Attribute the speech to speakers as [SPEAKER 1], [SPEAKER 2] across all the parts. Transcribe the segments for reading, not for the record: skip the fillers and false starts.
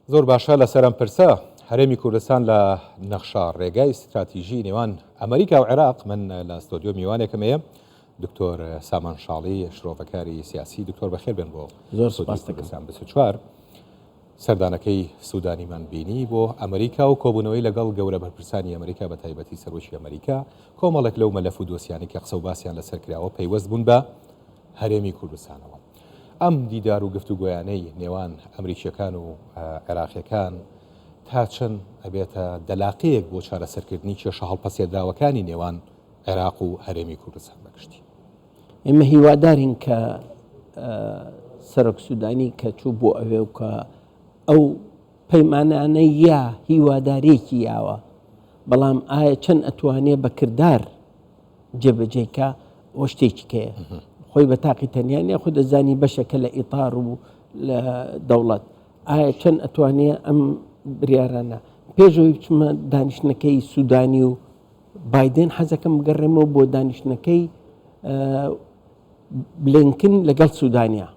[SPEAKER 1] زۆر باشە لە سەرم پرسە هەرێمی کوردستان لە نەخشا ڕێگای استراتیژی نێوان ئەمریکا و عێراق. من لە ستۆدیۆ میوانێکم هەیە دکتۆر سامان شاڵی شرۆڤەکاری سیاسی. دکتۆر بەخێر بن بۆ
[SPEAKER 2] زۆر سوپاس دەکەم.
[SPEAKER 1] 24 سەردانەکەی سوودانیمان بینی بۆ ئەمریکا و کۆبوونەوەی لەگەڵ گەورە بەرپرسانی ئەمریکا بە تایبەتی سەرۆکی ئەمریکا کۆمەڵێک لەو مەلەف و دۆسیانی کە قسە و باسییان لەسەر کراوە پەیوەست بوون بە هەرێمی کوردستانەوە. ئەم دیدار و گفتوگۆیانەی نێوان ئەمریکیەکان و عێراقیەکان تا چەند ئەبێتە دەلاقەیەک بۆ چارەسەرکردنی کێشە هەڵپەسێدراوەکانی نێوان عێراق و هەرێمی کوردستان بەگشتی.
[SPEAKER 2] ئێمە هیوادارین کە سەرۆک سوودانی کە چوو بۆ ئەوێ و کە ئەو پەیمانانە یا هیوادارێکی یاوە، بەڵام ئایا چەند ئەتوانێ بە کردار جێبەجێکە ئەوە شتێکی کەیە. خۆی بە تاقی تەنیانە خۆ دەزانی بەشەکە لە ئیطار و لە دەوڵەت ئایا چەند ئەتوانێ ئەم بریارانە. پێشەوەی بچمە دانیشتنەکەی سوودانی و بایدن حەزەکەم بگەڕێمەوە بۆ دانیشتنەکەی بلینکن لەگەڵ سوودانیا.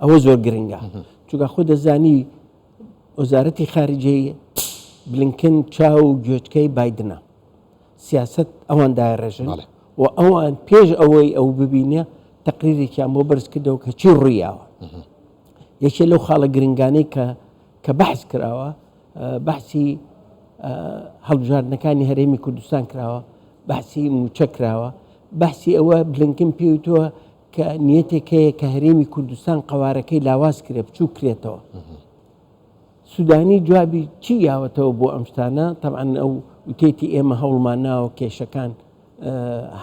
[SPEAKER 2] ئەوە زۆر گرنگە چونکە خۆ دەزانی وەزارەتی خارجەی بلینکن چاو و گوێچکەی بایدنە، سیاست ئەوان داڕێژن و ئەوان پێش ئەوەی ئەو ببینێ تقریرێکیان بۆ بەرز کردەوە کە چی ڕوویاوە. یەکێ لەو خاڵە گرنگانەی کە بەحث کراوە بەحسی هەڵبژاردنەکانی هەرێمی کوردستان کراوە، بەحسی موچە کراوە، بەحسی ئەوە بلینکن پێوتووە کە نیەتێک هەیە کە هەرێمی کوردستان قەوارەکەی لاواز کرێ بچوو کرێتەوە. سوودانی جوابی چی یاوەتەوە بۆ ئەم شتانە؟ تەبعاً ئەو وتێتی ئێمە هەوڵمان ناوە کێشەکان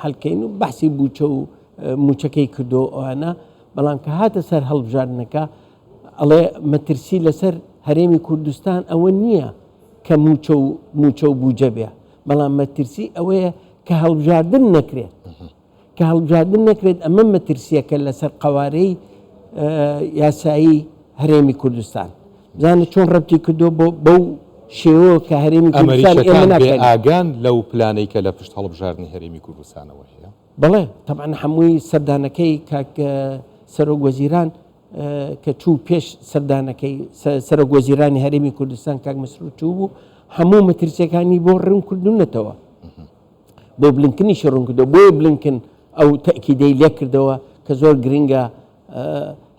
[SPEAKER 2] هەڵکەین و بەحسی بووچە و موچەکەی کردو ئەوانە، بەڵام کە هاتە سەر هەڵبژاردنەکە ئەڵێ مەترسی لەسەر هەرێمی کوردستان ئەوە نییە کە موچە و بووجە بێ، بەڵام مەترسی ئەوەیە کە هەڵبژاردن نەکرێت. کە هەڵبژاردن نەکرێت ئەمە مەترسیەکە لەسەر قەوارەی یاسایی هەرێمی کوردستان. بزانە چۆن ڕەبتی کردو بەو شێوە کە هەرێمی کوردستان ئێمە ناکەین
[SPEAKER 1] ئاگان لەو پلانەی کە لە پشت هەڵبژاردنی هەرێمی کوردستانەوە هەیە.
[SPEAKER 2] بەڵێ تەبعاً هەمووی سەردانەکەی کاک سەرۆک وەزیران کە چوو پێش سەردانەکەی سەرۆک وەزیرانی هەرێمی کوردستان کاک مەسرور چوو بوو، هەموو مەترسیەکانی بۆ ڕوون کردوونەتەوە، بۆ بلینکنیشی ڕوون کردەوە. بۆیە بلینکن ئەو تەکیدەی لێ کردەوە کە زۆر گرنگە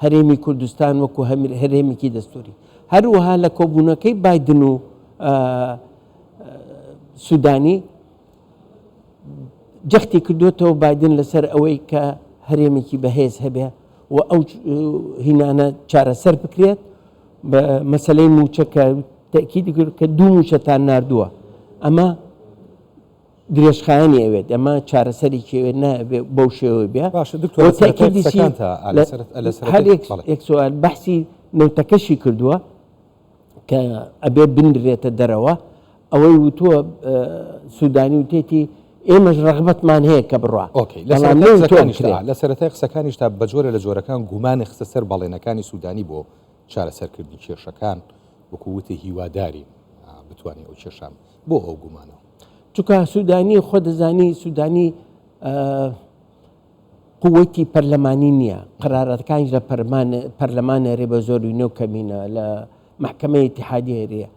[SPEAKER 2] هەرێمی کوردستان وەکو هەرێمێکی دەستوری. هەروەها لە کۆبوونەکەی بایدن و سوودانی جەختی کردوێتەوە بایدن لەسەر ئەوەی کە هەرێمێکی بەهێز هەبێ و ئەو هینانە چارەسەر بکرێت بە مەسەلەی موچەکە تەکیدی کرد کە دوو موچەتان ناردووە، ئەمە درێژخایەنی ئەوێت، ئەمە چارەسەرێکی ئەوێت نابێ بەو شێوەی بێ. هەر یەک سوال بەحسی نەوتەکەشی کردووە کە ئەبێ بندرێتە دەرەوە. ئەوەی وتووە سوودانی وتێتی ئێمەش ڕغبەتمان هەیە کە بڕوا.
[SPEAKER 1] لە سەرەتای قسەکانیشتا بە جۆرە لە جۆرەکان گومانی خستە سەر بەڵێنەکانی سوودانی بۆ چارەسەرکردنی کێشەکان وەکو وتی هیواداری بتوانێت ئەو کێشان بۆ ئەو گومانەوە.
[SPEAKER 2] چونکە سوودانی خۆ دەزانی سوودانی قووەتی پەرلەمانی نییە، قەرارەتەکانیش لە پەرلەمانە هەرێ بە زۆری نێو کەمینە لە محکەمەی ئیتیحادیە هەرەیە.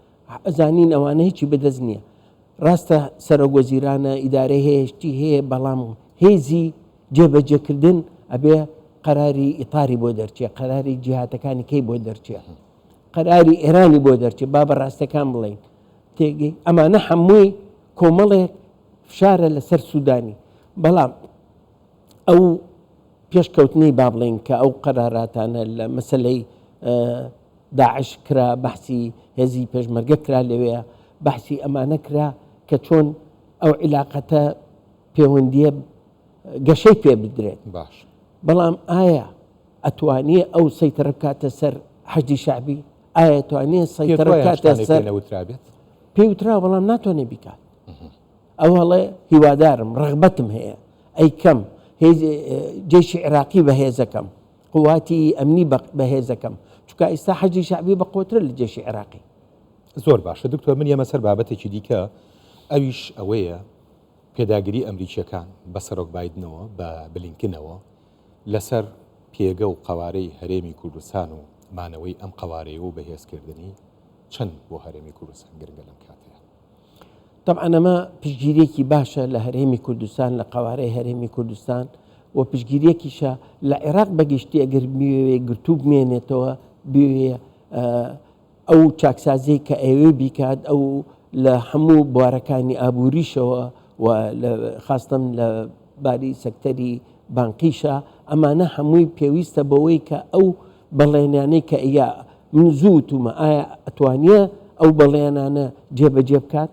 [SPEAKER 2] ئەزانین ئەوانە هیچی بەدەست نییە. ڕاستە سەرۆک وەزیرانە ئیدارەی هەیەشتی هەیە، بەڵام هێزی جێبەجێکردن ئەبێ قەراری ئیطاری بۆ دەرچێ، قەراری جیهاتەکانی کەی بۆ دەرچێ، قەراری ئێرانی بۆ دەرچێ. با بە ڕاستەکان بڵین تێگەی ئەمانە هەمووی کۆمەڵێک فشارە لەسەر سوودانی. بەڵام ئەو پێشکەوتنی با بڵین کە ئەو قەراراتانە لە مەسەلەی داعش کرا، بەحسی هێزی پێشمەرگە کرا لەوەیە، بەحسی ئەمانە کرا کە چۆن ئەو عیلاقەتە پەیوەندیە گەشەی پێ بدرێت.
[SPEAKER 1] باش،
[SPEAKER 2] بەڵام ئایا ئەتوانێ ئەو سەیترە بکاتە سەر حەجی شعبی؟ ئایا توانێ سەیترە بکاتە سەر پێی وترا، بەڵام ناتوانێ بیکات. ئەوەڵێ هیوادارم ڕغبەتم هەیە ئەی کەم جێشی عێراقی بەهێزەکەم، قواتی ئەمنی بەهێزەکەم، چونکە ئێستا حەجی شعبی بەقوترە لە جێشی عێراقی.
[SPEAKER 1] زۆر باشە دکتۆر، من یەمە سەر بابەتێکی دیکە ئەویش ئەوەیە پێداگیری ئەمریکیەکان بە سەرۆک بایدنەوە بە بلینکنەوە لەسەر پێگە و قەوارەی هەرێمی کوردستان و مانەوەی ئەم قەوارەیە و بەهێزکردنی چەند بۆ هەرێمی کوردستان گرنگە لەم کاتەیە؟
[SPEAKER 2] طبعا ئەمە پشگیریەکی باشە لە هەرێمی کوردستان لە قوارەی هەرێمی کوردستان و پشگیریەکیشە لە عێراق بەگشتی ئەگەر بوێ گرتوو بمێنێتەوە بوێ ئەو چاکسازی کە ئەوێ بیکات ئەو لە هەموو بوارەکانی ئابووریشەوە و خاستم لە باری سەکتەری بانقیشە ئەمانە هەمووی پێویستە بەوەی کە ئەو بەڵێنانەی کە ئەیا من زوو تومە ئایا ئەتوانیە ئەو بەڵێنانە جێبەجێ بکات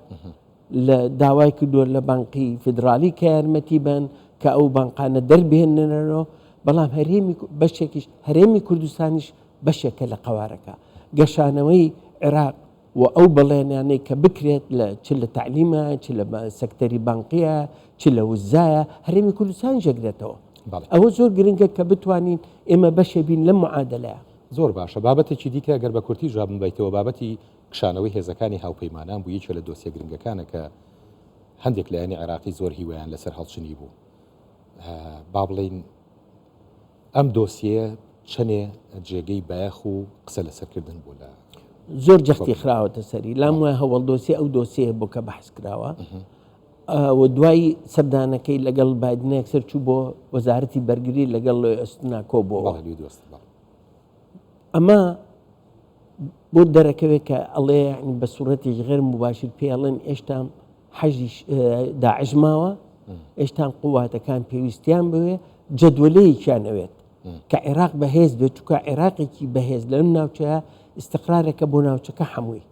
[SPEAKER 2] لە داوای کردووە لە بانقی فدرالی کە یارمەتی بن کە ئەو بانقانە دەربێننەوە بەڵام بەشێکیش هەرێمی کوردستانیش بەشێکە لە قوارەکە گەشانەوەی عێراق و ئەو بەڵێنانەی کە بکرێت چ لە تعلیمە چ لە سەکتەری بانقیە چ لە وزایە هەرێمی کوردستان ژەگرێتەوە ئەوە زۆر گرنگە کە بتوانین ئێمە بەشێ بین لە معادلەیە.
[SPEAKER 1] زۆر باشە. بابەتێکی دیکە گەر بە کورتی ژابن بیتەوە بابەتی کشانەوەی هێزەکانی هاوپەیمانان بوو یەکێ لە دۆسیە گرنگەکانە کە هەندێک لایەنی عێراقی زۆر هیوایان لەسەر هەڵچنی بوو. با بڵین ئەم دۆسیە چەنێ جێگەی بایەخ و قسە لەسەرکردن بوو لە
[SPEAKER 2] زۆر جەختی خراوەتە سەری لام وایە هەوڵ دۆسی ئەو دۆسیە بۆ کە بەحث کراوە و دوای سەردانەکەی لەگەڵ بادنەیەک سەر چوو بۆ وەزارەتی بەرگری لەگەڵ ئەستنا کۆبەوە ئەمە بۆ دەرەکەوێت کە ئەڵێ بە سوورەتێکی غێر مباشر پێڵێن ئێشتا حەژی داعش ماوە ئێشتا قوواتەکان پێویستیان بوێ جەدوەلەیەکیان ئەوێت کە عێراق بەهێز بێت چونکە عێراقێکی بەهێز لەم ناوچەیە استقرارێکە بۆ ناوچەکە هەمووی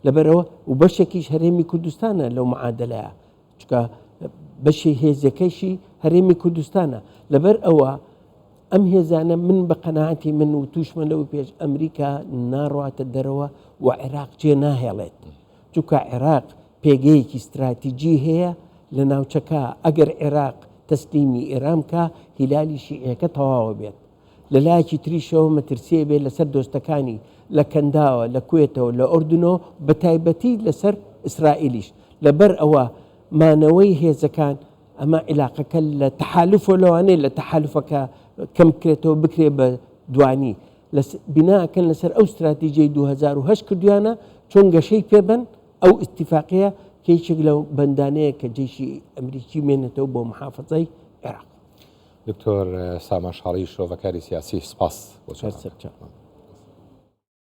[SPEAKER 2] لەبەرەوە و بەشێکیش هەرێمی کوردستانە لەو معادلەیە چونکە بەشی هێزەکەیشی هەرێمی کوردستانە لەبەر ئەوە ئەم هێزانە من بە قەناعەتی من و تووشمە لەو پێش ئەمریکا ناڕاتە دەرەوە و عێراق جێ ناهێڵێت چونکە عێراق پێگەیەکی استراتیجی هەیە لە ناوچەکە ئەگەر عێراق تەسلیمی ئێرامکە هیلالی شیعەکە تەواوە بێت لە لایەکی تریشەوە مەترسیە بێت لەسەر دۆستەکانی لە کەنداوە لە کوێتەوە لە ئوردنەوە بە تایبەتی لەسەر ئیسرائیلیش لەبەر ئەوە مانەوەی هێزەکان ئەمە عیلاقەکە لە تەحالوفۆ لەوانەیە لە تەحالوفەکە کەم بکرێتەوە بکرێ بە دوانی بیناکەن لەسەر ئەو استراتیژیەی 2008 کردویانە چۆن گەشەی پێبن ئەو ئیتیفاقیە کەیچێک لەو بەندانەیە کە جێشی ئەمریکی مێنێتەوە بۆ محافظەی عێراق.
[SPEAKER 1] دکتۆر سامان شاڵی شۆڤەکاری سیاسی سپاس بۆ